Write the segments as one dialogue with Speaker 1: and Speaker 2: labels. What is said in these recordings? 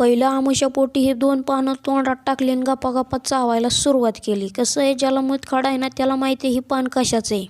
Speaker 1: पहिलं आमुष्यापोटी हे 2 पानं तोंडात टाकली आणि गप्पा चावायला सुरुवात केली. कसं आहे, ज्याला मूतखडा आहे ना त्याला माहिती आहे ही पान कशाचं आहे.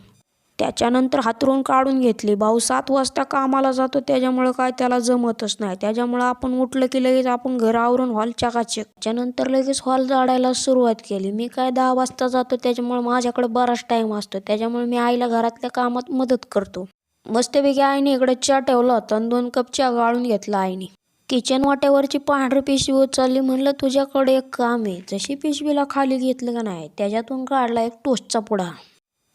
Speaker 1: त्याच्यानंतर हातरून काढून घेतली. भाऊ 7 वाजता कामाला जातो त्याच्यामुळं काय त्याला जमतच नाही. त्याच्यामुळं आपण उठलं की लगेच आपण घर आवरून हॉल चकाचक. त्याच्यानंतर लगेच हॉल झाडायला सुरुवात केली. मी काय 10 वाजता जातो त्याच्यामुळं माझ्याकडे बराच टाईम असतो. त्याच्यामुळे मी आईला घरातल्या कामात मदत करतो. मस्तपैकी आईने इकडे चहा ठेवला होता आणि 2 कप चहा गाळून घेतला आईने. किचन वाट्यावरची पांढरी पिशवी उचलली. म्हणलं तुझ्याकडे एक काम आहे. जशी पिशवीला खाली घेतलं का नाही त्याच्यातून काढला एक टोस्टचा पुडा.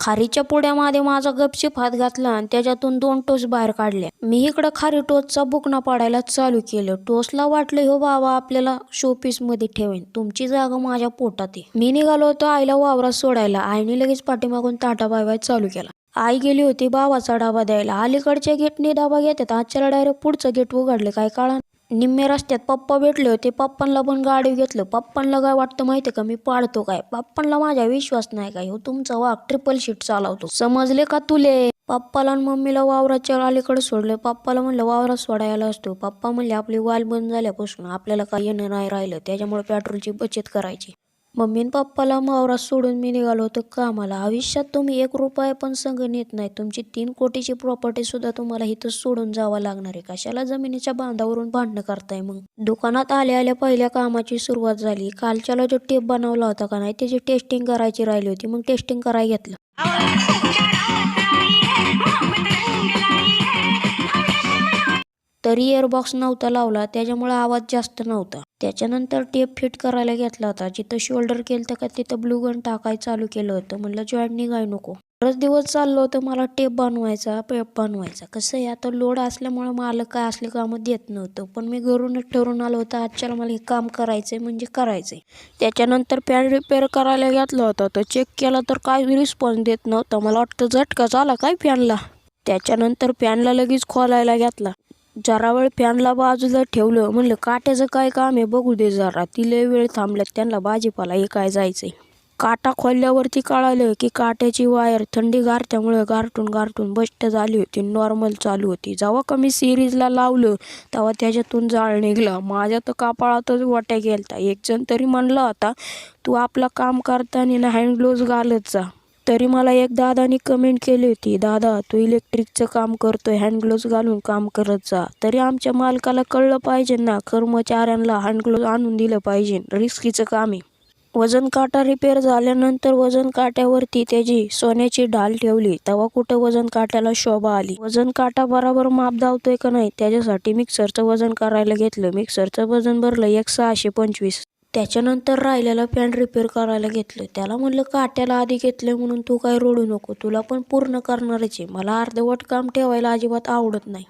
Speaker 1: खारीच्या पुड्यामध्ये माझा गपचीप हात घातला आणि त्याच्यातून 2 टोस्ट बाहेर काढले. मी इकडं खारी टोस्टचा बुकना पाडायला चालू केलं. टोस्टला वाटलं हो बाबा आपल्याला शोपीस मध्ये ठेवेन, तुमची जागा माझ्या पोटात आहे. मी निघालो होतो आईला वावरात सोडायला. आईने लगेच पाठीमागून टाटा बाय बाय चालू केला. आई गेली होती बाबाचा डबा द्यायला. अलीकडच्या गेटने डबा घेतात, आजच्याला डायरेक्ट पुढचं गेट उघडले काय कळा. निम्मे रस्त्यात पप्पा भेटले होते. पप्पांना पण गाडी घेतलं. पप्पांना काय वाटतं माहिती का मी पाडतो काय. पप्पांना माझ्या विश्वास नाही काय. हो तुमचा वाघ ट्रिपल शीट चालवतो, समजले का तुले. पप्पाला आणि मम्मीला वावराच्या अलीकडे सोडलं. पप्पाला म्हणलं वावरात सोडायला असतो. पप्पा म्हणले आपली वाल बंद झाल्यापासून आपल्याला काही येणं नाही राहिलं, त्याच्यामुळे पेट्रोलची बचत करायची. मम्मी आणि पप्पाला वावरात सोडून मी निघालो होतो कामाला. आयुष्यात तुम्ही 1 रुपया पण संग नेत नाही. तुमची 3 कोटीची प्रॉपर्टी सुद्धा तुम्हाला इथं सोडून जावं लागणार आहे. कशाला जमिनीच्या बांधावरून भांडणं करताय मग. दुकानात आल्या पहिल्या कामाची सुरुवात झाली. कालच्याला जो टेप बनवला होता का नाही त्याची टेस्टिंग करायची राहिली होती. मग टेस्टिंग करायला घेतलं. तरी एअरबॉक्स नव्हता लावला त्याच्यामुळे आवाज जास्त नव्हता. त्याच्यानंतर टेप फिट करायला घेतला होता. जिथं शोल्डर केलं का तिथं ब्लू गन टाकायला चालू केलं होतं. म्हणलं जॉईंट निघाय नको. बरंच दिवस चाललं होतं मला टेप बनवायचा कसं आहे आता लोड असल्यामुळे मला काय असले कामं देत नव्हतं. पण मी घरूनच ठरवून आलो होतं आजच्याला मला हे काम करायचंय म्हणजे करायचंय. त्याच्यानंतर पॅन रिपेअर करायला घेतला होता. तर चेक केला तर काय रिस्पॉन्स देत नव्हता. मला वाटतं झटका झाला काय फॅनला. त्याच्यानंतर फॅनला लगेच खोलायला घेतला. जरा वेळ फॅनला बाजूला ठेवलं. म्हणलं काट्याचं काय काम आहे बघू दे जरा. ती लय वेळ थांबल्यात त्यांना भाजीपाला हे काय जायचंय. काटा खोलल्यावरती कळालं की काट्याची वायर थंडी गारत्यामुळे गारठून बस्ट झाली होती. नॉर्मल चालू होती. जेव्हा कमी सिरीजला लावलं तेव्हा त्याच्यातून जाळ निघला. माझ्या तर कपाळातच वाट्या गेलता. एक जण तरी म्हणला होता तू आपलं काम करताना हँड ग्लोव्ज घालत जा. तरी मला एक दादानी कमेंट केली होती, दादा तू इलेक्ट्रिकचं काम करतोय हँड ग्लोव्ज घालून काम करत जा. तरी आमच्या मालकाला कळलं पाहिजे ना, कर्मचाऱ्यांना हँड ग्लोव्ज आणून दिलं पाहिजे. रिस्कीचं काम आहे. वजन काटा रिपेअर झाल्यानंतर वजन काट्यावरती त्याची सोन्याची ढाल ठेवली. तेव्हा कुठं वजन काट्याला शोभा आली. वजन काटा बरोबर माप धावतोय का नाही त्याच्यासाठी मिक्सरचं वजन करायला घेतलं. मिक्सरचं वजन भरलं 625. त्याच्यानंतर राहिलेला पॅन रिपेअर करायला घेतलं. त्याला म्हणलं काट्याला आधी घेतलं म्हणून तू काय रडू नको, तुला पण पूर्ण करणारच आहे. मला अर्धवट काम ठेवायला अजिबात आवडत नाही.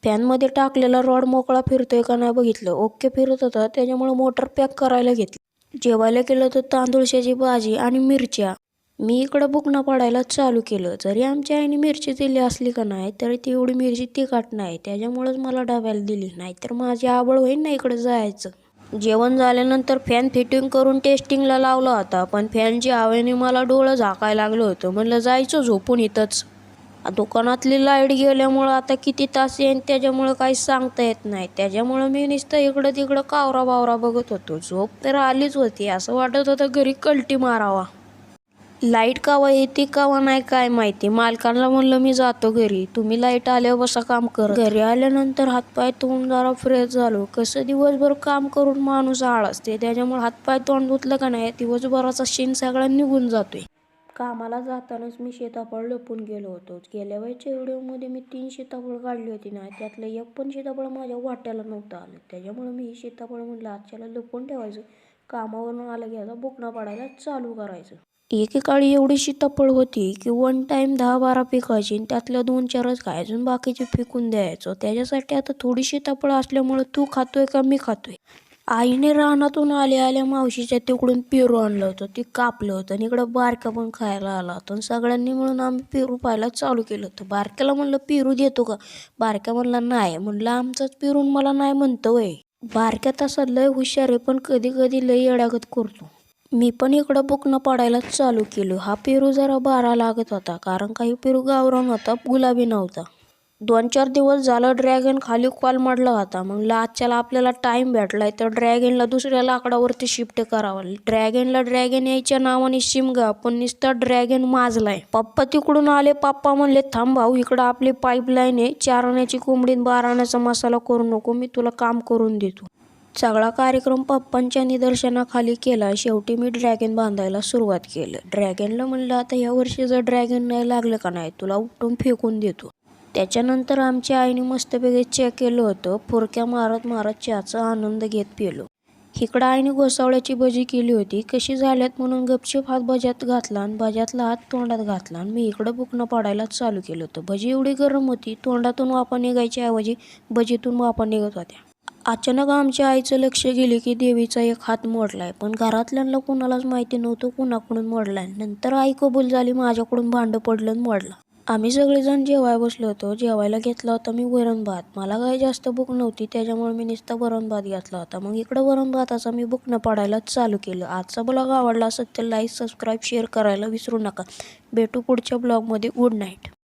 Speaker 1: पॅनमध्ये टाकलेला रॉड मोकळा फिरतोय का नाही बघितलं. ओके फिरत होता त्याच्यामुळे मोटर पॅक करायला घेतली. जेवायला केलं तर तांदूळशाची भाजी आणि मिरच्या. मी इकडं बुकना पाडायला चालू केलं. जरी आमच्या आईने मिरची दिली असली का नाही तरी ती एवढी मिरची तिखट नाही, त्याच्यामुळेच मला डब्याला दिली. नाहीतर माझी आवड होईन ना इकडं जायचं. जेवण झाल्यानंतर फॅन फिटिंग करून टेस्टिंगला लावला होता. पण फॅनच्या हवेने मला डोळं झाकायला लागलं होतं. म्हणलं जायचं झोपून इथंच. दुकानातली लाईट गेल्यामुळं आता किती तास येईन त्याच्यामुळं काही सांगता येत नाही. त्याच्यामुळं मी नुसतं इकडं तिकडं कावरा बावरा बघत होतो. झोप तर आलीच होती. असं वाटत होतं घरी कल्टी मारावा. लाईट कावा येते कावा नाही काय माहिती. मालकांना म्हणलं मी जातो घरी, तुम्ही लाईट आल्यावर बसा काम कर. घरी आल्यानंतर हातपाय तोंड जरा फ्रेश झालो. कसं दिवसभर काम करून माणूस आळसते, त्याच्यामुळे हातपाय तोंड धुतलं का नाही दिवसभराचा शीण सगळा निघून जातोय. कामाला जातानाच मी सीताफळ लपून गेलो होतो. गेल्या वेळच्या व्हिडिओमध्ये मी 3 सीताफळ काढली होती ना, त्यातलं एक पण सीताफळ माझ्या वाट्याला नव्हतं आलं. त्याच्यामुळे मी ही सीताफळ म्हणलं आजच्याला लपून ठेवायचं, कामावरून आलं घ्यायला बुकना पाडायला चालू करायचं. एकेकाळी एवढी सीताफळ होती की वन टाइम 10-12 पिकायची. त्यातल्या 2-4च खायचं, बाकीचे फेकून द्यायचो. त्याच्यासाठी आता थोडी सीताफळ असल्यामुळे तू खातोय का मी खातोय. आईने रानातून आल्या मावशीच्या तिकडून पेरू आणलं होतं, ते कापलं होतं आणि इकडं बारक्या पण खायला आला होता. सगळ्यांनी मिळून आम्ही पेरू पाहायला चालू केलं होतं. बारक्याला म्हणलं पेरू देतो का, बारक्या म्हणला नाही. म्हणलं आमचाच पेरून मला नाही म्हणतो वय. बारक्या तसा लय हुशार आहे पण कधी कधी लय येड्यागत करतो. मी पण इकडं बुकना पाडायला चालू केलं. हा पेरू जरा बारा लागत होता कारण काही पेरू गावरान होता, गुलाबी नव्हता. 2-4 दिवस झालं ड्रॅगन खाली कोलमडला होता. मग आजच्याला आपल्याला टाईम भेटलाय तर ड्रॅगनला दुसऱ्या लाकडावरती शिफ्ट करावं. ड्रॅगन यायच्या नावाने शिमगा, पण नुसता ड्रॅगन माजलाय. पप्पा तिकडून आले. पप्पा म्हणले, थांब भाऊ, इकडं आपली पाईपलाईन आहे. 4 आण्याची कोंबडी 12 आण्याचा मसाला करू नको, मी तुला काम करून देतो. सगळा कार्यक्रम पप्पांच्या निदर्शनाखाली केला. शेवटी मी ड्रॅगन बांधायला सुरुवात केलं. ड्रॅगनला म्हणलं, आता या वर्षी जर ड्रॅगन नाही लागलं का नाही, तुला उपटून फेकून देतो. त्याच्यानंतर आमच्या आईने मस्तपैकी चेक केलं होतं. फुरक्या मारत मारत चहाचा आनंद घेत पेलो. इकडं आईने घोसावळ्याची भजी केली होती. कशी झाल्यात म्हणून गपचूप हात भज्यात घातला आणि भज्यातला हात तोंडात घातला आणि मी इकडं बुकणं पाडायला चालू केलं होतं. भजी एवढी गरम होती, तोंडातून वाफा निघायच्या ऐवजी भजीतून वाफा निघत होत्या. अचानक आमच्या आईचं लक्ष गेले की देवीचा एक हात मोडलाय, पण घरातल्यांना कुणालाच माहिती नव्हतं कुणाकडून मोडलाय. नंतर आई कबूल झाली, माझ्याकडून भांडं पडलं आणि मोडला. आम्ही सगळेजण जेवायला बसलो होतो. जेवायला घेतला होता मी वरण भात. मला काही जास्त भूक नव्हती, त्याच्यामुळे मी नुसता वरण भात घेतला होता. मग इकडं वरण भाताचा मी बुकणं पाडायला चालू केलं. आजचा ब्लॉग आवडला असेल तर लाईक, सबस्क्राईब, शेअर करायला विसरू नका. भेटू पुढच्या ब्लॉगमध्ये. Good night.